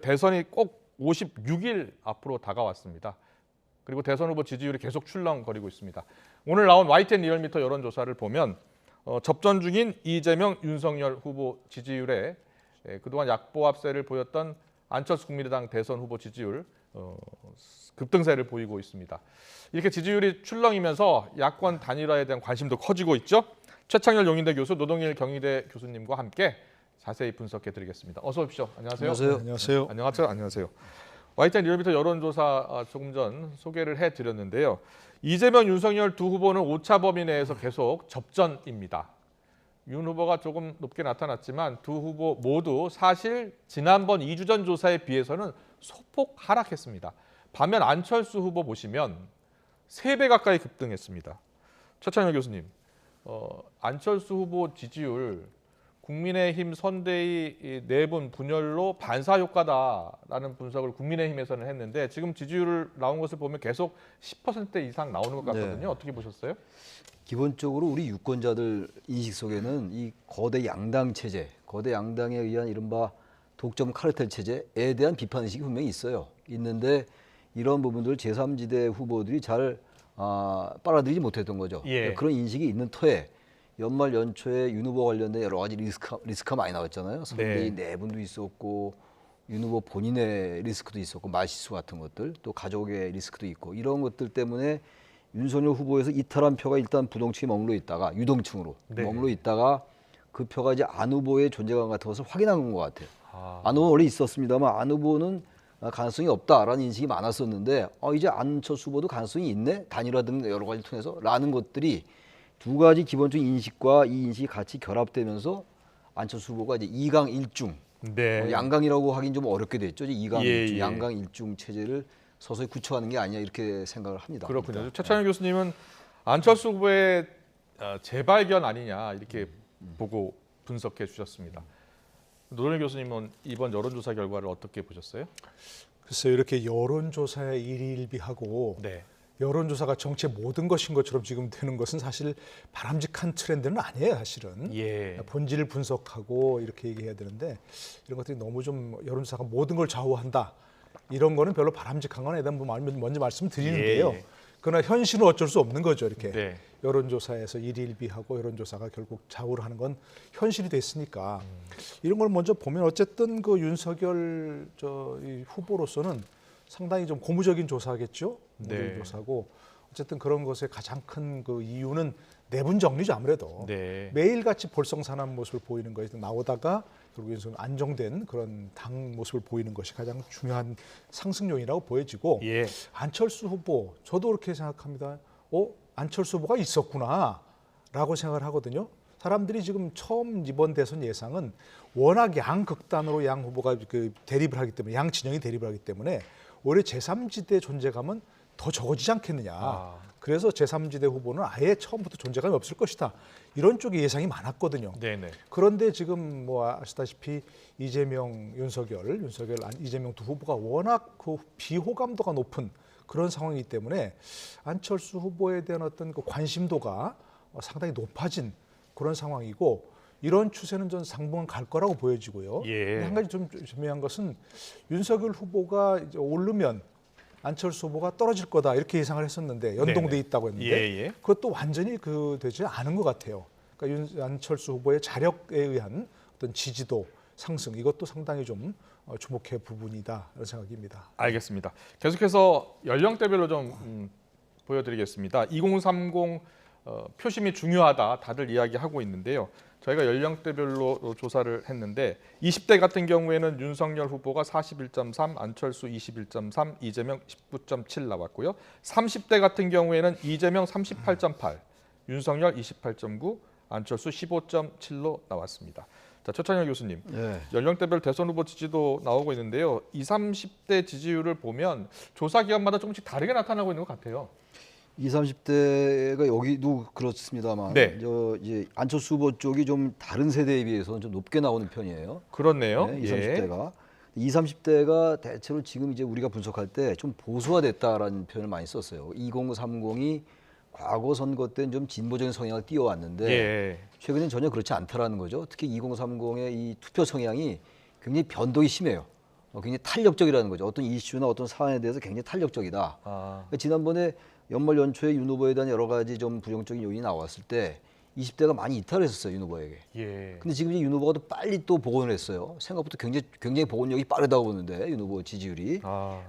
대선이 꼭 56일 앞으로 다가왔습니다. 그리고 대선 후보 지지율이 계속 출렁거리고 있습니다. 오늘 나온 YTN 리얼미터 여론조사를 보면 접전 중인 이재명, 윤석열 후보 지지율에 그동안 약보합세를 보였던 안철수 국민의당 대선 후보 지지율 급등세를 보이고 있습니다. 이렇게 지지율이 출렁이면서 야권 단일화에 대한 관심도 커지고 있죠. 최창렬 용인대 교수, 노동일 경희대 교수님과 함께 자세히 분석해 드리겠습니다. 어서 오십시오. 안녕하세요. 안녕하세요. 안녕하세요. 안녕하세요. YTN 리얼미터 여론조사 조금 전 소개를 해드렸는데요. 이재명, 윤석열 두 후보는 오차 범위 내에서 계속 접전입니다. 윤 후보가 조금 높게 나타났지만 두 후보 모두 사실 지난번 2주 전 조사에 비해서는 소폭 하락했습니다. 반면 안철수 후보 보시면 3배 가까이 급등했습니다. 최창렬 교수님, 안철수 후보 지지율 국민의힘 선대위 내분 분열로 반사 효과다라는 분석을 국민의힘에서는 했는데 지금 지지율 나온 것을 보면 계속 10% 이상 나오는 것 같거든요. 네. 어떻게 보셨어요? 기본적으로 우리 유권자들 인식 속에는 이 거대 양당 체제, 거대 양당에 의한 이른바 독점 카르텔 체제에 대한 비판 의식이 분명히 있어요. 있는데 이런 부분들을 제3지대 후보들이 잘 빨아들이지 못했던 거죠. 예. 그런 인식이 있는 터에 연말 연초에 윤 후보 관련된 여러 가지 리스크가 많이 나왔잖아요. 선대위 내분도 있었고 윤 후보 본인의 리스크도 있었고 말실수 같은 것들, 또 가족의 리스크도 있고 이런 것들 때문에 윤석열 후보에서 이탈한 표가 일단 부동층에 머물러 있다가 유동층으로 머물러 있다가 그 표가 이제 안 후보의 존재감 같은 것을 확인한 것 같아요. 안 후보는 원래 있었습니다만 안 후보는 가능성이 없다라는 인식이 많았었는데 이제 안철수 후보도 가능성이 있네, 단일화 등 여러 가지를 통해서 라는 것들이 두 가지 기본적인 인식과 이 인식이 같이 결합되면서 안철수 후보가 이제 2강 1중, 양강이라고 하긴 좀 어렵게 됐죠. 이제 2강 1중, 양강 1중 체제를 서서히 구축하는 게 아니냐 이렇게 생각을 합니다. 그렇군요. 최창렬 교수님은 안철수 후보의 재발견 아니냐 이렇게 보고 분석해 주셨습니다. 노동일 교수님은 이번 여론조사 결과를 어떻게 보셨어요? 글쎄요, 이렇게 여론조사에 일희일비하고 여론조사가 정치의 모든 것인 것처럼 지금 되는 것은 사실 바람직한 트렌드는 아니에요, 사실은. 본질을 분석하고 이렇게 얘기해야 되는데 이런 것들이 너무 좀 여론조사가 모든 걸 좌우한다. 이런 거는 별로 바람직한 건 아니다. 먼저 말씀드리는데요. 그러나 현실은 어쩔 수 없는 거죠. 이렇게 여론조사에서 일희일비하고 여론조사가 결국 좌우를 하는 건 현실이 됐으니까 이런 걸 먼저 보면 어쨌든 그 윤석열 이 후보로서는 상당히 좀 고무적인 조사겠죠. 고무적인 조사고 어쨌든 그런 것의 가장 큰 그 이유는 내분 정리죠. 아무래도 매일같이 볼썽사나운 모습을 보이는 것이 나오다가 결국에는 안정된 그런 당 모습을 보이는 것이 가장 중요한 상승 요인이라고 보여지고 안철수 후보 저도 그렇게 생각합니다. 안철수 후보가 있었구나라고 생각을 하거든요. 사람들이 지금 처음 이번 대선 예상은 워낙 양극단으로 양 후보가 대립을 하기 때문에 양 진영이 대립을 하기 때문에 오히려 제3지대 존재감은 더 적어지지 않겠느냐. 그래서 제3지대 후보는 아예 처음부터 존재감이 없을 것이다. 이런 쪽의 예상이 많았거든요. 그런데 지금 뭐 아시다시피 이재명, 이재명 두 후보가 워낙 그 비호감도가 높은 그런 상황이기 때문에 안철수 후보에 대한 어떤 그 관심도가 상당히 높아진 그런 상황이고 이런 추세는 전 상봉은 갈 거라고 보여지고요. 한 가지 좀 중요한 것은 윤석열 후보가 이제 오르면 안철수 후보가 떨어질 거다 이렇게 예상을 했었는데 연동돼 있다고 했는데 그것도 완전히 되지 않은 것 같아요. 그러니까 안철수 후보의 자력에 의한 어떤 지지도 상승 이것도 상당히 좀 주목할 부분이다 이런 생각입니다. 알겠습니다. 계속해서 연령대별로 좀 보여드리겠습니다. 2030 표심이 중요하다 다들 이야기하고 있는데요. 저희가 연령대별로 조사를 했는데 20대 같은 경우에는 윤석열 후보가 41.3, 안철수 21.3, 이재명 19.7 나왔고요. 30대 같은 경우에는 이재명 38.8, 윤석열 28.9, 안철수 15.7로 나왔습니다. 자, 최창렬 교수님, 연령대별 대선 후보 지지도 나오고 있는데요. 20, 30대 지지율을 보면 조사 기간마다 조금씩 다르게 나타나고 있는 것 같아요. 20, 30대가 여기도 그렇습니다만 이제 안철수 후보 쪽이 좀 다른 세대에 비해서는 좀 높게 나오는 편이에요. 그렇네요. 20, 30대가. 20, 30대가 대체로 지금 이제 우리가 분석할 때 좀 보수화됐다라는 표현을 많이 썼어요. 2030이 과거 선거 때는 좀 진보적인 성향을 띄워왔는데 최근엔 전혀 그렇지 않다라는 거죠. 특히 2030의 이 투표 성향이 굉장히 변동이 심해요. 굉장히 탄력적이라는 거죠. 어떤 이슈나 어떤 사안에 대해서 굉장히 탄력적이다. 그러니까 지난번에 연말 연초에 윤 후보에 대한 여러 가지 좀 부정적인 요인이 나왔을 때 20대가 많이 이탈을 했었어요, 윤 후보에게. 근데 지금 이제 윤 후보가 또 빨리 또 복원을 했어요. 생각보다 굉장히 복원력이 빠르다고 보는데 윤 후보 지지율이.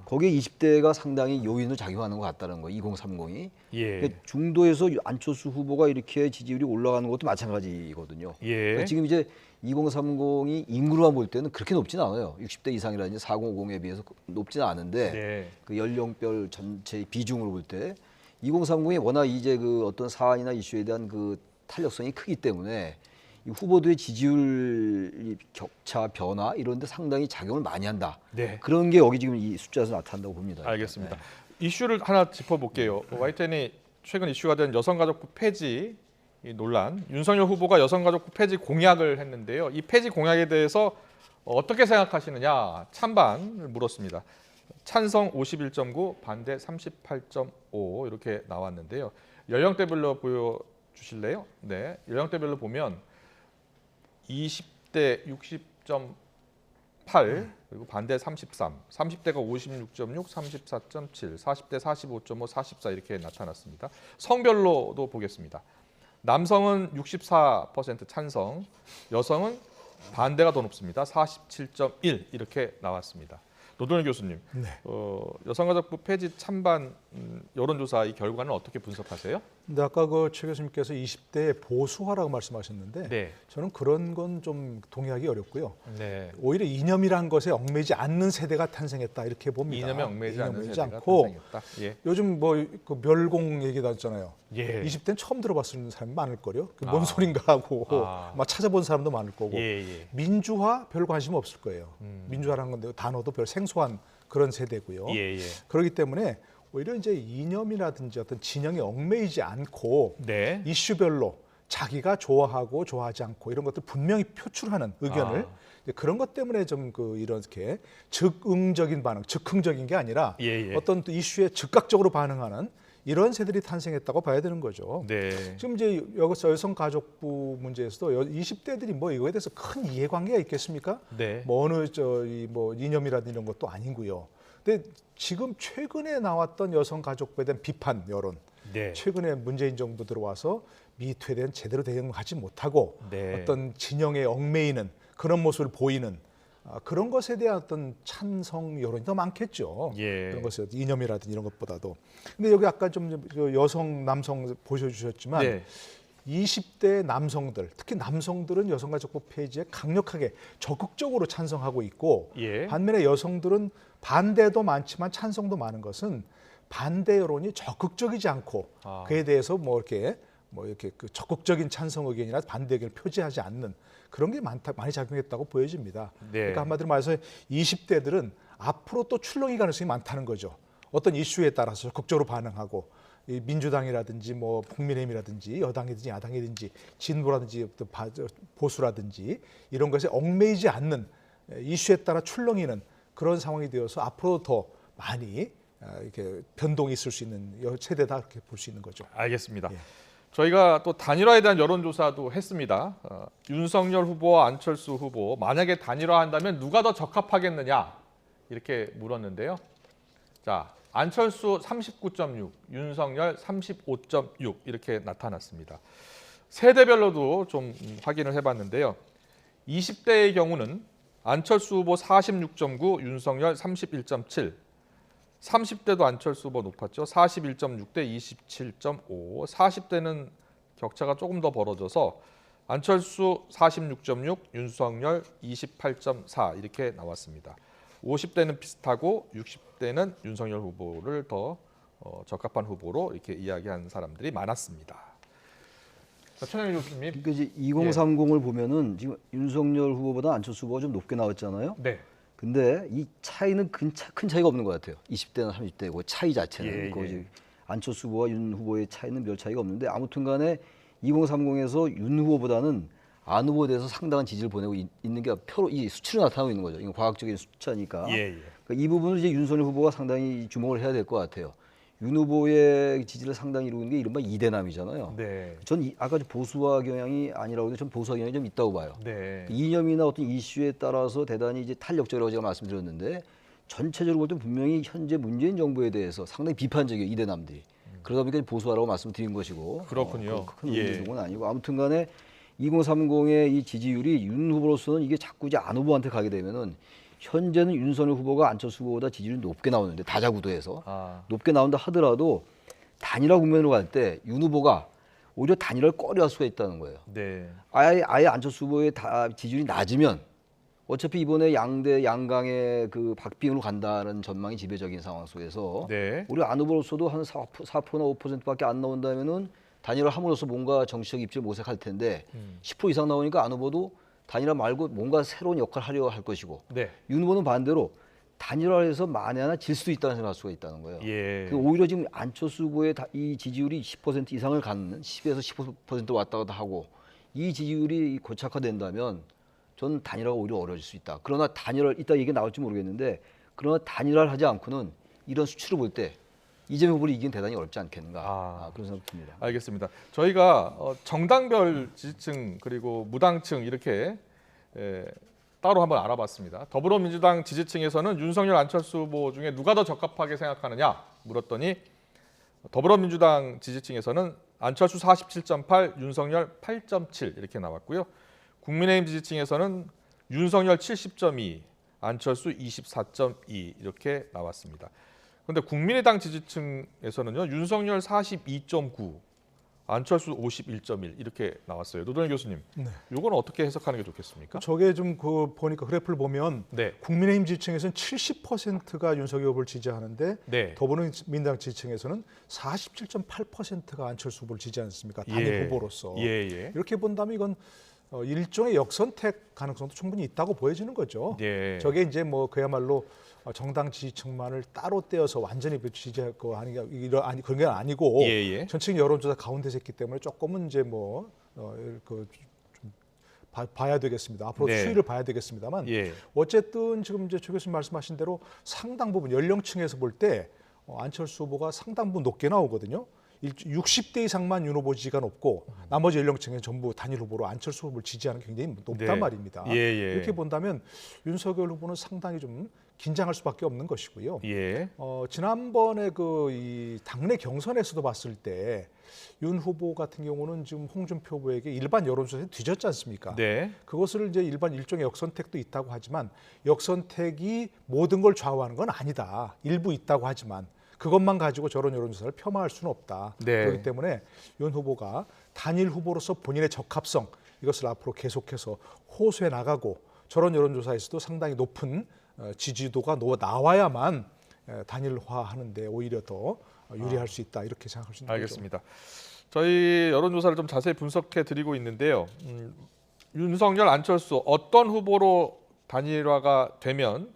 거기에 20대가 상당히 요인으로 작용하는 것 같다는 거예요, 2030이. 그러니까 중도에서 안철수 후보가 이렇게 지지율이 올라가는 것도 마찬가지거든요. 그러니까 지금 이제 2030이 인구로만 볼 때는 그렇게 높지는 않아요. 60대 이상이라든지 4050에 비해서 높지는 않은데 그 연령별 전체 비중으로 볼 때 2030이 워낙 이제 그 어떤 사안이나 이슈에 대한 그 탄력성이 크기 때문에 이 후보들의 지지율 격차 변화 이런 데 상당히 작용을 많이 한다. 그런 게 여기 지금 이 숫자에서 나타난다고 봅니다. 알겠습니다. 이슈를 하나 짚어볼게요. YTN이 최근 이슈가 된 여성가족부 폐지 이 논란, 윤석열 후보가 여성가족부 폐지 공약을 했는데요. 이 폐지 공약에 대해서 어떻게 생각하시느냐 찬반을 물었습니다. 찬성 51.9, 반대 38.5 이렇게 나왔는데요. 연령대별로 보여주실래요? 네, 연령대별로 보면 20대 60.8 그리고 반대 33, 30대가 56.6, 34.7, 40대 45.5, 44 이렇게 나타났습니다. 성별로도 보겠습니다. 남성은 64% 찬성, 여성은 반대가 더 높습니다. 47.1 이렇게 나왔습니다. 노동현 교수님, 여성가족부 폐지 찬반 여론조사 이 결과는 어떻게 분석하세요? 근데 아까 그 최 교수님께서 20대의 보수화라고 말씀하셨는데 저는 그런 건 좀 동의하기 어렵고요. 오히려 이념이란 것에 얽매이지 않는 세대가 탄생했다 이렇게 봅니다. 이념에 얽매이지 않는 세대가 않고 탄생했다. 요즘 뭐 그 멸공 얘기 나왔잖아요. 20대는 처음 들어봤을 사람이 많을 거요. 뭔 소린가 하고 막 찾아본 사람도 많을 거고 민주화 별 관심 없을 거예요. 민주화라는 건데 단어도 별 생소한 그런 세대고요. 그렇기 때문에 오히려 이제 이념이라든지 어떤 진영에 얽매이지 않고 이슈별로 자기가 좋아하고 좋아하지 않고 이런 것들 분명히 표출하는 의견을 그런 것 때문에 좀 그 이렇게 즉응적인 반응, 즉흥적인 게 아니라 어떤 또 이슈에 즉각적으로 반응하는 이런 세대들이 탄생했다고 봐야 되는 거죠. 지금 이제 여기서 여성가족부 문제에서도 20대들이 뭐 이거에 대해서 큰 이해관계가 있겠습니까? 뭐 어느 뭐 이념이라든지 이런 것도 아니고요. 근데 지금 최근에 나왔던 여성가족부에 대한 비판 여론, 최근에 문재인 정부 들어와서 미투에 대한 제대로 대응하지 못하고 어떤 진영에 얽매이는 그런 모습을 보이는 그런 것에 대한 어떤 찬성 여론이 더 많겠죠. 그런 것에 이념이라든지 이런 것보다도. 근데 여기 아까 좀 여성, 남성 보여주셨지만 20대 남성들, 특히 남성들은 여성가족부 폐지에 강력하게 적극적으로 찬성하고 있고 반면에 여성들은 반대도 많지만 찬성도 많은 것은 반대 여론이 적극적이지 않고 그에 대해서 뭐 이렇게 그 적극적인 찬성 의견이나 반대 의견을 표지하지 않는 그런 게 많이 작용했다고 보여집니다. 그러니까 한마디로 말해서 20대들은 앞으로 또 출렁이 가능성이 많다는 거죠. 어떤 이슈에 따라서 적극적으로 반응하고 민주당이라든지 뭐 국민의힘이라든지 여당이든지 야당이든지 진보라든지 보수라든지 이런 것에 얽매이지 않는 이슈에 따라 출렁이는 그런 상황이 되어서 앞으로 더 많이 이렇게 변동이 있을 수 있는 세대다 이렇게 볼 수 있는 거죠. 알겠습니다. 저희가 또 단일화에 대한 여론조사도 했습니다. 윤석열 후보와 안철수 후보 만약에 단일화한다면 누가 더 적합하겠느냐 이렇게 물었는데요. 자, 안철수 39.6, 윤석열 35.6 이렇게 나타났습니다. 세대별로도 좀 확인을 해봤는데요. 20대의 경우는 안철수 후보 46.9, 윤석열 31.7, 30대도 안철수 후보 높았죠. 41.6 대 27.5, 40대는 격차가 조금 더 벌어져서 안철수 46.6, 윤석열 28.4 이렇게 나왔습니다. 50대는 비슷하고 60대는 윤석열 후보를 더 적합한 후보로 이렇게 이야기한 사람들이 많았습니다. 천영일 교수님. 그러니까 이제 2030을 보면은 지금 윤석열 후보보다 안철수 후보가 좀 높게 나왔잖아요. 근데 이 차이는 큰 차이가 없는 것 같아요. 20대나 30대 그 차이 자체는 안철수 후보와 윤 후보의 차이는 별 차이가 없는데 아무튼간에 2030에서 윤 후보보다는 안 후보에 대해서 상당한 지지를 보내고 있는 게 이 수치로 나타나고 있는 거죠. 이건 과학적인 숫자니까. 그러니까 이 부분을 이제 윤석열 후보가 상당히 주목을 해야 될 것 같아요. 윤 후보의 지지를 상당히 이루는 게 이른바 이대남이잖아요. 네. 전 아까 보수화 경향이 아니라고 해도 전 보수화 경향이 좀 있다고 봐요. 네. 이념이나 어떤 이슈에 따라서 대단히 이제 탄력적이라고 제가 말씀드렸는데 전체적으로 볼 때 분명히 현재 문재인 정부에 대해서 상당히 비판적이에요. 이대남들이. 그러다 보니까 보수화라고 말씀드린 것이고. 그렇군요. 큰 문제는 아니고 아무튼간에 2030의 이 지지율이 윤 후보로서는 이게 자꾸 이제 안 후보한테 가게 되면은 현재는 윤석열 후보가 안철수 후보보다 지지율이 높게 나오는데 다자구도에서 높게 나온다 하더라도 단일화 국면으로 갈 때 윤 후보가 오히려 단일화를 꺼려할 수가 있다는 거예요. 네. 아예 안철수 후보의 지지율이 낮으면 어차피 이번에 양강의 그 박빙으로 간다는 전망이 지배적인 상황 속에서 네. 우리 안 후보로서도 한 4%나 5%밖에 안 나온다면은 단일화 함으로써 뭔가 정치적 입지를 모색할 텐데 10% 이상 나오니까 안 후보도 단일화 말고 뭔가 새로운 역할을 하려 할 것이고 네. 윤 후보는 반대로 단일화해서 만에 하나 질 수도 있다는 생각할 수가 있다는 거예요. 예. 오히려 지금 안철수 후보의 이 지지율이 10% 이상을 갖는 10에서 15% 왔다 갔다 하고 이 지지율이 고착화된다면 전 단일화가 오히려 어려워질 수 있다. 그러나 단일화 이따 얘기 나올지 모르겠는데 그러나 단일화를 하지 않고는 이런 수치를 볼 때 이재명 후보를 이기는 대단히 어렵지 않겠는가 그런 생각이 듭니다. 알겠습니다. 저희가 정당별 지지층 그리고 무당층 이렇게 따로 한번 알아봤습니다. 더불어민주당 지지층에서는 윤석열, 안철수 후보 중에 누가 더 적합하게 생각하느냐 물었더니 더불어민주당 지지층에서는 안철수 47.8, 윤석열 8.7 이렇게 나왔고요. 국민의힘 지지층에서는 윤석열 70.2, 안철수 24.2 이렇게 나왔습니다. 그런데 국민의당 지지층에서는요. 윤석열 42.9, 안철수 51.1 이렇게 나왔어요. 노동현 교수님, 이건 어떻게 해석하는 게 좋겠습니까? 저게 좀 보니까 그래프를 보면 네. 국민의힘 지지층에서는 70%가 윤석열 후보를 지지하는데 네. 더불어민주당 지지층에서는 47.8%가 안철수 후보를 지지하지 않습니까? 단일 후보로서. 이렇게 본다면 이건 일종의 역선택 가능성도 충분히 있다고 보여지는 거죠. 저게 이제 뭐 그야말로 정당 지지층만을 따로 떼어서 완전히 지지할 거 아니 그런 게 아니고 전체 여론조사 가운데서 했기 때문에 조금은 이제 봐야 되겠습니다. 앞으로 추이를 봐야 되겠습니다만 어쨌든 지금 이제 최 교수님 말씀하신 대로 상당 부분 연령층에서 볼 때 안철수 후보가 상당 부분 높게 나오거든요. 60대 이상만 윤 후보 지지가 높고 나머지 연령층은 전부 단일 후보로 안철수 후보를 지지하는 게 굉장히 높단 말입니다. 이렇게 본다면 윤석열 후보는 상당히 좀 긴장할 수밖에 없는 것이고요. 지난번에 이 당내 경선에서도 봤을 때 윤 후보 같은 경우는 지금 홍준표 후보에게 일반 여론조사에 뒤졌지 않습니까? 그것을 이제 일종의 역선택도 있다고 하지만 역선택이 모든 걸 좌우하는 건 아니다. 일부 있다고 하지만 그것만 가지고 저런 여론조사를 폄하할 수는 없다. 그렇기 때문에 윤 후보가 단일 후보로서 본인의 적합성 이것을 앞으로 계속해서 호소해 나가고 저런 여론조사에서도 상당히 높은 지지도가 나와야만 단일화하는 데 오히려 더 유리할 수 있다. 이렇게 생각할 수 있는 알겠습니다. 거죠. 저희 여론조사를 좀 자세히 분석해 드리고 있는데요. 윤석열, 안철수 어떤 후보로 단일화가 되면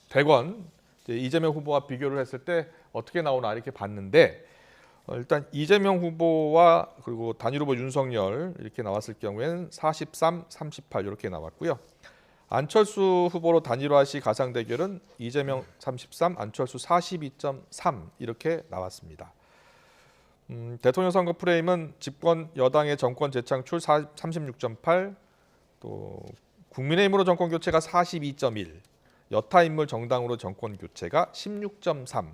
대권 이재명 후보와 비교를 했을 때 어떻게 나오나 이렇게 봤는데 일단 이재명 후보와 그리고 단일 후보 윤석열 이렇게 나왔을 경우에는 43, 38 이렇게 나왔고요. 안철수 후보로 단일화 시 가상 대결은 이재명 33, 안철수 42.3 이렇게 나왔습니다. 대통령 선거 프레임은 집권 여당의 정권 재창출 36.8, 또 국민의힘으로 정권 교체가 42.1, 여타 인물 정당으로 정권 교체가 16.3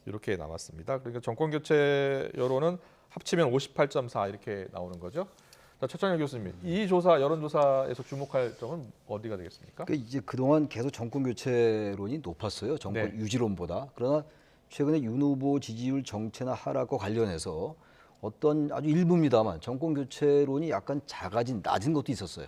이렇게 나왔습니다. 그러니까 정권 교체 여론은 합치면 58.4 이렇게 나오는 거죠. 최창렬 교수님, 이 여론조사에서 주목할 점은 어디가 되겠습니까? 그러니까 이제 그동안 계속 정권 교체론이 높았어요. 정권 유지론보다. 그러나 최근에 윤 후보 지지율 정체나 하락과 관련해서 어떤 아주 일부입니다만 정권 교체론이 약간 낮은 것도 있었어요.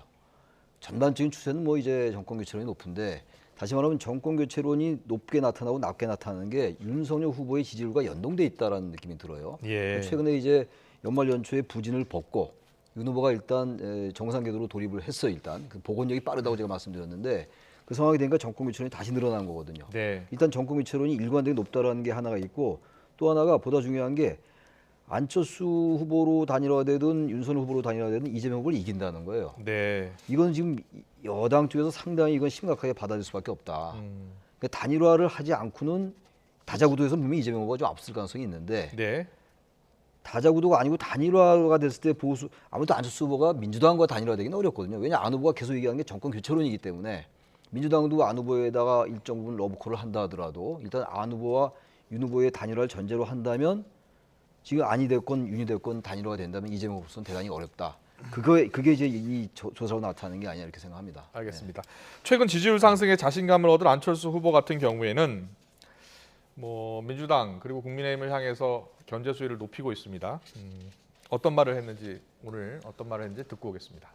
전반적인 추세는 이제 정권 교체론이 높은데 다시 말하면 정권 교체론이 높게 나타나고 낮게 나타나는 게 윤석열 후보의 지지율과 연동돼 있다라는 느낌이 들어요. 최근에 이제 연말 연초에 부진을 벗고 윤 후보가 일단 정상 궤도로 돌입을 했어요. 일단 그 복원력이 빠르다고 제가 말씀드렸는데 그 상황이 되니까 정권 교체론이 다시 늘어난 거거든요. 일단 정권 교체론이 일관되게 높다라는 게 하나가 있고 또 하나가 보다 중요한 게 안철수 후보로 단일화되든 윤석열 후보로 단일화되든 이재명 후보를 이긴다는 거예요. 이건 지금 여당 쪽에서 상당히 이건 심각하게 받아들일 수밖에 없다. 그러니까 단일화를 하지 않고는 다자구도에서 분명히 이재명 후보가 좀 앞설 가능성이 있는데 네. 다자구도가 아니고 단일화가 됐을 때 보수 아무래도 안철수 후보가 민주당과 단일화되기는 어렵거든요. 왜냐 안 후보가 계속 얘기하는 게 정권 교체론이기 때문에 민주당도 안 후보에다가 일정 부분 러브콜을 한다 하더라도 일단 안 후보와 윤 후보의 단일화를 전제로 한다면 지금 안이 됐건 윤이 됐건 단일화가 된다면 이재명 후보는 대단히 어렵다. 그게 이제 이 조사로 나타나는 게 아니냐 이렇게 생각합니다. 알겠습니다. 최근 지지율 상승에 자신감을 얻은 안철수 후보 같은 경우에는 뭐 민주당 그리고 국민의힘을 향해서 견제 수위를 높이고 있습니다. 어떤 말을 했는지 오늘 어떤 말을 했는지 듣고 오겠습니다.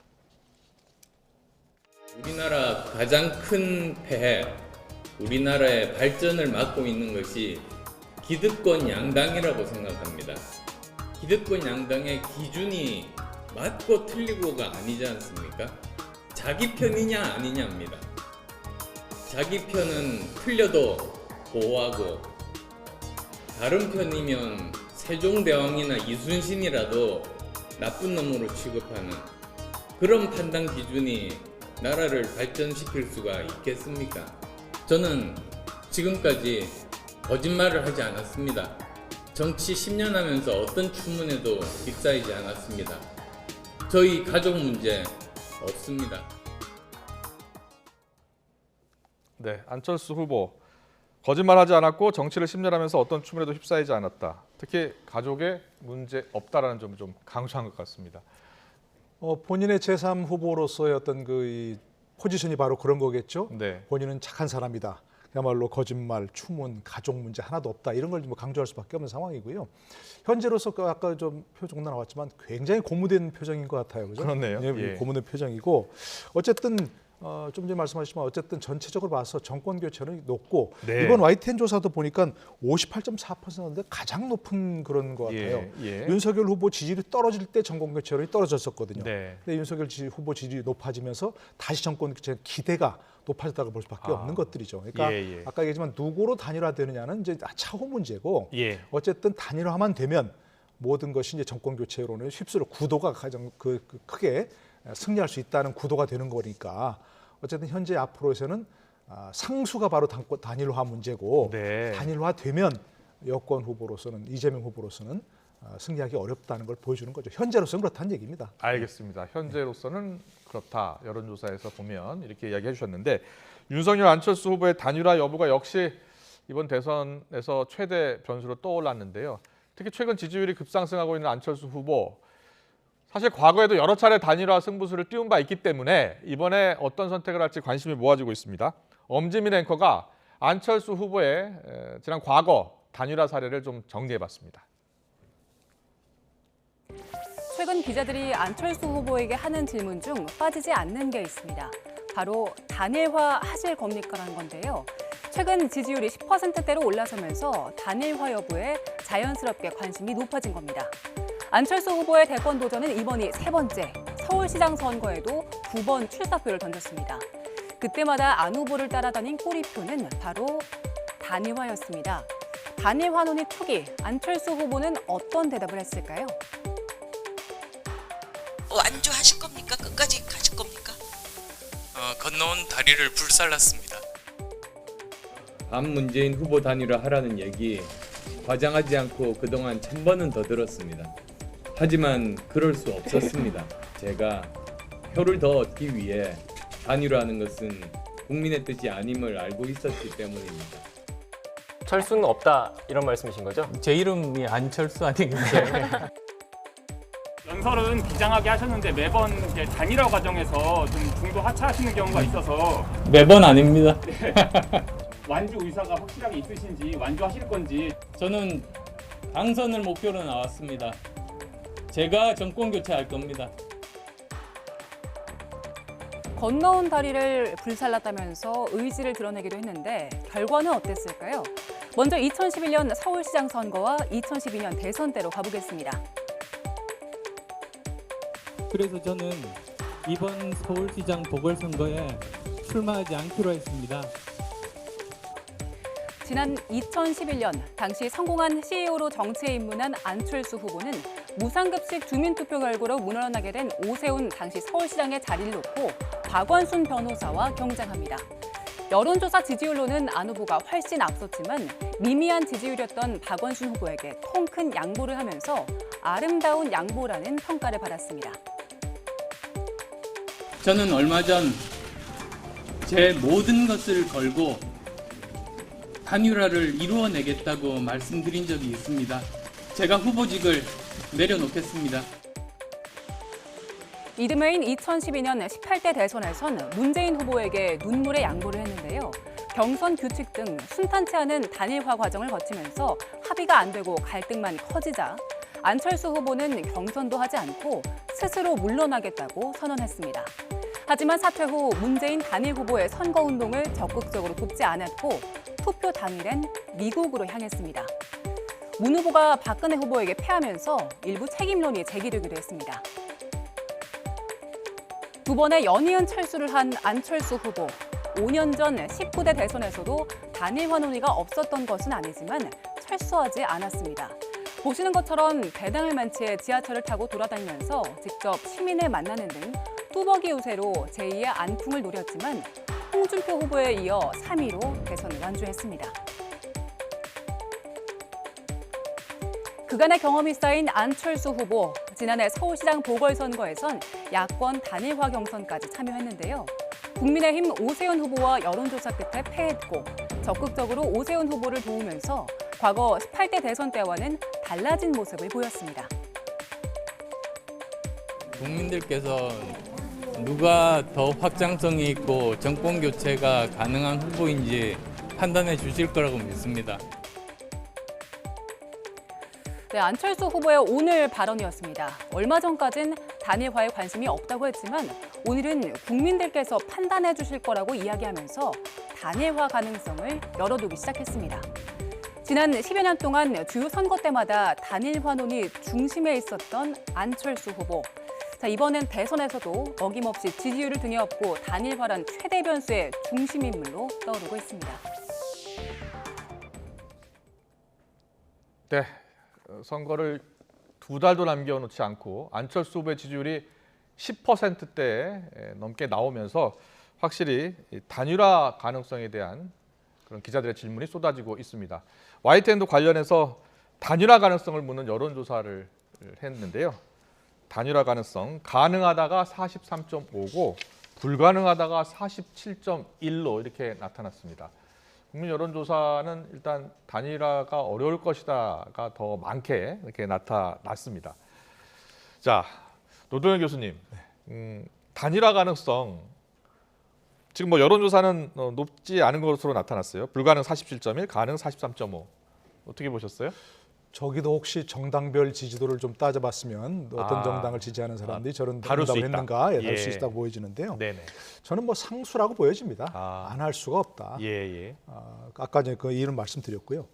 우리나라 가장 큰 폐해, 우리나라의 발전을 막고 있는 것이 기득권 양당이라고 생각합니다. 기득권 양당의 기준이 맞고 틀리고가 아니지 않습니까? 자기 편이냐 아니냐입니다. 자기 편은 틀려도 보호하고 다른 편이면 세종대왕이나 이순신이라도 나쁜 놈으로 취급하는 그런 판단 기준이 나라를 발전시킬 수가 있겠습니까? 저는 지금까지 거짓말을 하지 않았습니다. 정치 10년 하면서 어떤 추문에도 휩싸이지 않았습니다. 저희 가족 문제 없습니다. 네, 안철수 후보 거짓말하지 않았고 정치를 10년 하면서 어떤 추문에도 휩싸이지 않았다. 특히 가족에 문제 없다라는 점을 좀 강조한 것 같습니다. 본인의 제3 후보로서의 어떤 이 포지션이 바로 그런 거겠죠. 네. 본인은 착한 사람이다. 그야말로 거짓말, 추문, 가족 문제 하나도 없다. 이런 걸 뭐 강조할 수밖에 없는 상황이고요. 현재로서 아까 좀 표정 나왔지만 굉장히 고무된 표정인 것 같아요. 그죠? 그렇네요. 예, 예. 고무된 표정이고 어쨌든 좀 전에 말씀하셨지만 어쨌든 전체적으로 봐서 정권 교체는 높고 네. 이번 YTN 조사도 보니까 58.4%인데 가장 높은 그런 것 같아요. 예. 윤석열 후보 지지율이 떨어질 때 정권 교체론이 떨어졌었거든요. 네. 근데 윤석열 후보 지지율이 높아지면서 다시 정권 교체 기대가 높아졌다고 볼 수밖에 없는 것들이죠. 그러니까 아까 얘기했지만 누구로 단일화되느냐는 이제 차후 문제고 어쨌든 단일화만 되면 모든 것이 이제 정권 교체론을 휩쓸어 구도가 가장 크게 승리할 수 있다는 구도가 되는 거니까 어쨌든 현재 앞으로에서는 상수가 바로 단일화 문제고 단일화되면 여권 후보로서는 이재명 후보로서는 승리하기 어렵다는 걸 보여주는 거죠. 현재로서는 그렇다는 얘기입니다. 알겠습니다. 현재로서는 그렇다. 여론조사에서 보면 이렇게 이야기해 주셨는데 윤석열 안철수 후보의 단일화 여부가 역시 이번 대선에서 최대 변수로 떠올랐는데요. 특히 최근 지지율이 급상승하고 있는 안철수 후보 사실 과거에도 여러 차례 단일화 승부수를 띄운 바 있기 때문에 이번에 어떤 선택을 할지 관심이 모아지고 있습니다. 엄지민 앵커가 안철수 후보의 지난 과거 단일화 사례를 좀 정리해봤습니다. 최근 기자들이 안철수 후보에게 하는 질문 중 빠지지 않는 게 있습니다. 바로 단일화 하실 겁니까라는 건데요. 최근 지지율이 10%대로 올라서면서 단일화 여부에 자연스럽게 관심이 높아진 겁니다. 안철수 후보의 대권 도전은 이번이 세 번째, 서울시장 선거에도 2번 출사표를 던졌습니다. 그때마다 안 후보를 따라다닌 꼬리표는 바로 단일화였습니다. 단일화 논의 초기, 안철수 후보는 어떤 대답을 했을까요? 완주하실 겁니까? 끝까지 가실 겁니까? 건너온 다리를 불살랐습니다. 반 문재인 후보 단일화 하라는 얘기 과장하지 않고 그동안 1000번은 더 들었습니다. 하지만 그럴 수 없었습니다. 제가 표를 더 얻기 위해 단일화하는 것은 국민의 뜻이 아님을 알고 있었기 때문입니다. 철수는 없다 이런 말씀이신 거죠? 제 이름이 안철수 아니겠어요? 연설은 비장하게 하셨는데 매번 이제 단일화 과정에서 좀 중도 하차하시는 경우가 있어서 매번 아닙니다. 완주 의사가 확실하게 있으신지 완주하실 건지. 저는 당선을 목표로 나왔습니다. 제가 정권 교체할 겁니다. 건너온 다리를 불살랐다면서 의지를 드러내기도 했는데 결과는 어땠을까요? 먼저 2011년 서울시장 선거와 2012년 대선 때로 가보겠습니다. 그래서 저는 이번 서울시장 보궐선거에 출마하지 않기로 했습니다. 지난 2011년 당시 성공한 CEO로 정치에 입문한 안철수 후보는 무상급식 주민투표 결과로 물러나게 된 오세훈 당시 서울시장의 자리를 놓고 박원순 변호사와 경쟁합니다. 여론조사 지지율로는 안 후보가 훨씬 앞섰지만 미미한 지지율이었던 박원순 후보에게 통 큰 양보를 하면서 아름다운 양보라는 평가를 받았습니다. 저는 얼마 전 제 모든 것을 걸고 단일화를 이루어내겠다고 말씀드린 적이 있습니다. 제가 후보직을 내려놓겠습니다. 이듬해인 2012년 18대 대선에선 문재인 후보에게 눈물의 양보를 했는데요. 경선 규칙 등 순탄치 않은 단일화 과정을 거치면서 합의가 안 되고 갈등만 커지자 안철수 후보는 경선도 하지 않고 스스로 물러나겠다고 선언했습니다. 하지만 사퇴 후 문재인 단일 후보의 선거운동을 적극적으로 돕지 않았고 투표 당일엔 미국으로 향했습니다. 문 후보가 박근혜 후보에게 패하면서 일부 책임론이 제기되기도 했습니다. 두 번의 연이은 철수를 한 안철수 후보. 5년 전 19대 대선에서도 단일화 논의가 없었던 것은 아니지만 철수하지 않았습니다. 보시는 것처럼 배당을 만취해 지하철을 타고 돌아다니면서 직접 시민을 만나는 등 뚜벅이 우세로 제2의 안풍을 노렸지만 홍준표 후보에 이어 3위로 대선을 완주했습니다. 그간의 경험이 쌓인 안철수 후보. 지난해 서울시장 보궐선거에선 야권 단일화 경선까지 참여했는데요. 국민의힘 오세훈 후보와 여론조사 끝에 패했고 적극적으로 오세훈 후보를 도우면서 과거 18대 대선 때와는 달라진 모습을 보였습니다. 국민들께서 누가 더 확장성이 있고 정권 교체가 가능한 후보인지 판단해 주실 거라고 믿습니다. 네, 안철수 후보의 오늘 발언이었습니다. 얼마 전까진 단일화에 관심이 없다고 했지만 오늘은 국민들께서 판단해 주실 거라고 이야기하면서 단일화 가능성을 열어두기 시작했습니다. 지난 10여 년 동안 주요 선거 때마다 단일화 논의 중심에 있었던 안철수 후보. 자, 이번엔 대선에서도 어김없이 지지율을 등에 업고 단일화란 최대 변수의 중심 인물로 떠오르고 있습니다. 네, 선거를 2달도 남겨놓지 않고 안철수 후보의 지지율이 10%대 넘게 나오면서 확실히 단일화 가능성에 대한 그런 기자들의 질문이 쏟아지고 있습니다. YTN도 관련해서 단일화 가능성을 묻는 여론조사를 했는데요. 단일화 가능성 가능하다가 43.5고 불가능하다가 47.1로 이렇게 나타났습니다. 국민 여론조사는 일단 단일화가 어려울 것이다가 더 많게 이렇게 나타났습니다. 자, 노동현 교수님, 단일화 가능성 지금 뭐 여론조사는 높지 않은 것으로 나타났어요. 불가능 47.1, 가능 43.5. 어떻게 보셨어요? 저기도 혹시 정당별 지지도를 좀 따져봤으면 어떤 정당을 지지하는 사람들이 저런 응답을 했는가 다를 수 있다고 보여지는데요. 네네. 저는 뭐 상수라고 보여집니다. 안 할 수가 없다. 아까 그 이유는 말씀드렸고요.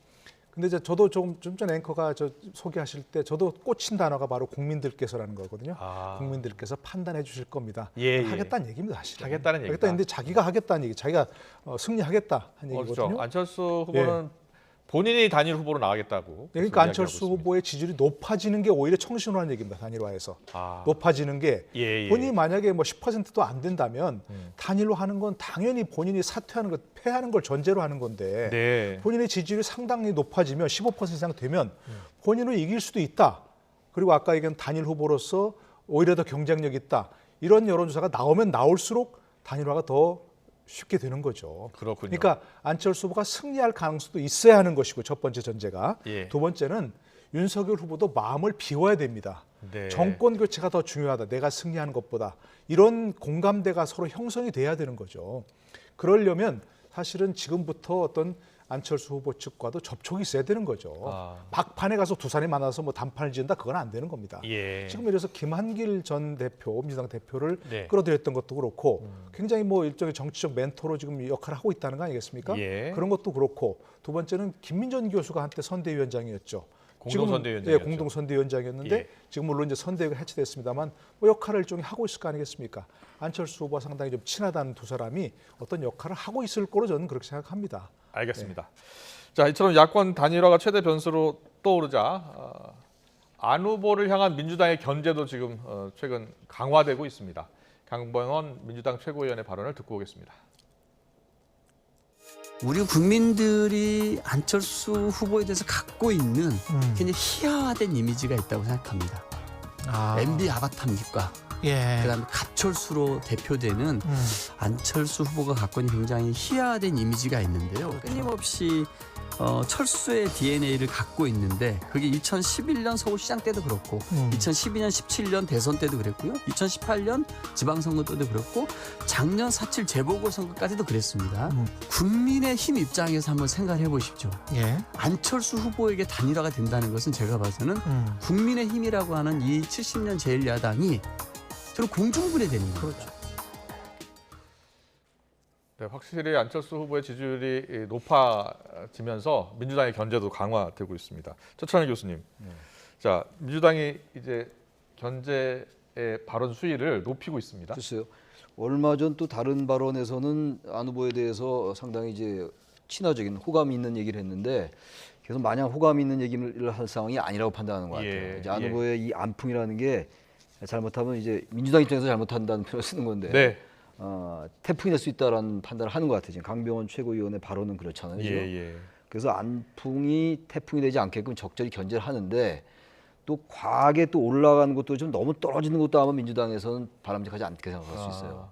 근데 이제 저도 좀 전 앵커가 저 소개하실 때 저도 꽂힌 단어가 바로 국민들께서라는 거거든요. 국민들께서 판단해 주실 겁니다. 하겠다는 얘기입니다, 사실은. 하겠다는 얘기다. 하겠다는데 자기가 하겠다는 얘기, 자기가 승리하겠다 하는 얘기거든요. 그렇죠. 안철수 후보는 본인이 단일 후보로 나가겠다고. 그러니까 안철수 후보의 지지율이 높아지는 게 오히려 청신호라는 얘기입니다. 단일화에서. 높아지는 게 본인이 만약에 뭐 10%도 안 된다면 단일화 하는 건 당연히 본인이 사퇴하는 것, 패하는 걸 전제로 하는 건데 본인의 지지율이 상당히 높아지면 15% 이상 되면 본인을 이길 수도 있다. 그리고 아까 얘기한 단일 후보로서 오히려 더 경쟁력 있다. 이런 여론조사가 나오면 나올수록 단일화가 더 쉽게 되는 거죠. 그렇군요. 그러니까 안철수 후보가 승리할 가능성도 있어야 하는 것이고 첫 번째 전제가. 두 번째는 윤석열 후보도 마음을 비워야 됩니다. 정권 교체가 더 중요하다. 내가 승리하는 것보다. 이런 공감대가 서로 형성이 돼야 되는 거죠. 그러려면 사실은 지금부터 어떤 안철수 후보 측과도 접촉이 있어야 되는 거죠. 막판에 가서 두 사람이 만나서 뭐 단판을 지은다, 그건 안 되는 겁니다. 지금 예를 들어서 김한길 전 대표, 민주당 대표를 끌어들였던 것도 그렇고 굉장히 뭐 일종의 정치적 멘토로 지금 역할을 하고 있다는 거 아니겠습니까? 그런 것도 그렇고 두 번째는 김민전 교수가 한때 선대위원장이었죠. 공동선대위원장이었죠. 공동선대위원장이었는데 지금 물론 이제 선대위가 해체됐습니다만 뭐 역할을 일종의 하고 있을 거 아니겠습니까? 안철수 후보와 상당히 좀 친하다는 두 사람이 어떤 역할을 하고 있을 거로 저는 그렇게 생각합니다. 알겠습니다. 자, 이처럼 야권 단일화가 최대 변수로 떠오르자 안 후보를 향한 민주당의 견제도 지금 최근 강화되고 있습니다. 강병원 민주당 최고위원의 발언을 듣고 오겠습니다. 우리 국민들이 안철수 후보에 대해서 갖고 있는 굉장히 희화화된 이미지가 있다고 생각합니다. MB 아바타입니까? 예. 그다음에 가철수로 대표되는 안철수 후보가 갖고 있는 굉장히 희화화된 이미지가 있는데요. 끊임없이 철수의 DNA를 갖고 있는데 그게 2011년 서울시장 때도 그렇고 2012년 17년 대선 때도 그랬고요. 2018년 지방선거 때도 그렇고 작년 4.7 재보궐선거까지도 그랬습니다. 국민의힘 입장에서 한번 생각해 보십시오. 예. 안철수 후보에게 단일화가 된다는 것은 제가 봐서는 국민의힘이라고 하는 이 70년 제1야당이 저는 공중분해되는 거죠. 그렇죠. 네, 확실히 안철수 후보의 지지율이 높아지면서 민주당의 견제도 강화되고 있습니다. 최찬일 교수님, 자 민주당이 이제 견제의 발언 수위를 높이고 있습니다. 글쎄요. 얼마 전 또 다른 발언에서는 안 후보에 대해서 상당히 이제 친화적인 호감 있는 얘기를 했는데 계속 마냥 호감 있는 얘기를 할 상황이 아니라고 판단하는 것 같아요. 이제 안 후보의 이 안풍이라는 게 잘못하면 이제 민주당 입장에서 잘못한다는 표현을 쓰는 건데. 네. 태풍이 될 수 있다라는 판단을 하는 것 같아요. 지금 강병원 최고위원의 발언은 그렇잖아요. 그래서 안풍이 태풍이 되지 않게끔 적절히 견제를 하는데 또 과하게 또 올라가는 것도 좀 너무 떨어지는 것도 아마 민주당에서는 바람직하지 않게 생각할 수 있어요.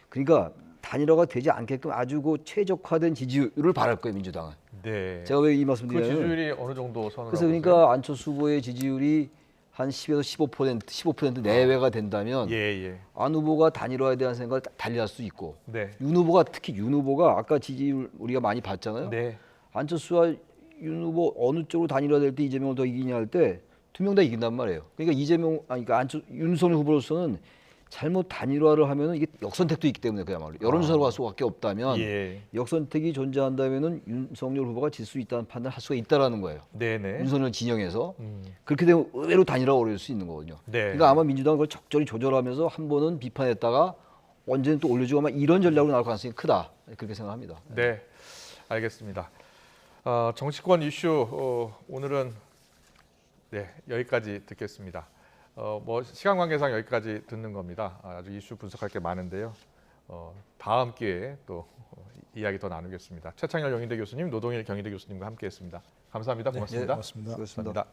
그러니까 단일화가 되지 않게끔 아주 그 최적화된 지지율을 바랄 거예요, 민주당은. 네. 제가 왜 이 말씀 그 드리냐면 지지율이 어느 정도 선을 그래서 그러니까 안철수 후보의 지지율이 한 10에서 15% 내외가 된다면 안 후보가 단일화에 대한 생각을 달리할 수 있고 윤 후보가 특히 윤 후보가 아까 지지율 우리가 많이 봤잖아요. 안철수와 윤 후보 어느 쪽으로 단일화될 때 이재명을 더 이기냐 할 때 두 명 다 이긴단 말이에요. 그러니까 그러니까 윤석열 후보로서는 잘못 단일화를 하면은 이게 역선택도 있기 때문에 그야말로 여론조사로 갈 수밖에 없다면 역선택이 존재한다면은 윤석열 후보가 질 수 있다는 판단을 할 수가 있다라는 거예요. 윤석열 진영에서 그렇게 되면 의외로 단일화가 어려울 수 있는 거거든요. 그러니까 아마 민주당은 그걸 적절히 조절하면서 한 번은 비판했다가 언제는 또 올려주고 아마 이런 전략으로 나올 가능성이 크다 그렇게 생각합니다. 네, 알겠습니다. 정치권 이슈 오늘은 여기까지 듣겠습니다. 뭐 시간 관계상 여기까지 듣는 겁니다. 아주 이슈 분석할 게 많은데요. 다음 기회에 또 이야기 더 나누겠습니다. 최창열 영인대 교수님, 노동일 경희대 교수님과 함께했습니다. 감사합니다. 고맙습니다. 고맙습니다. 고맙습니다.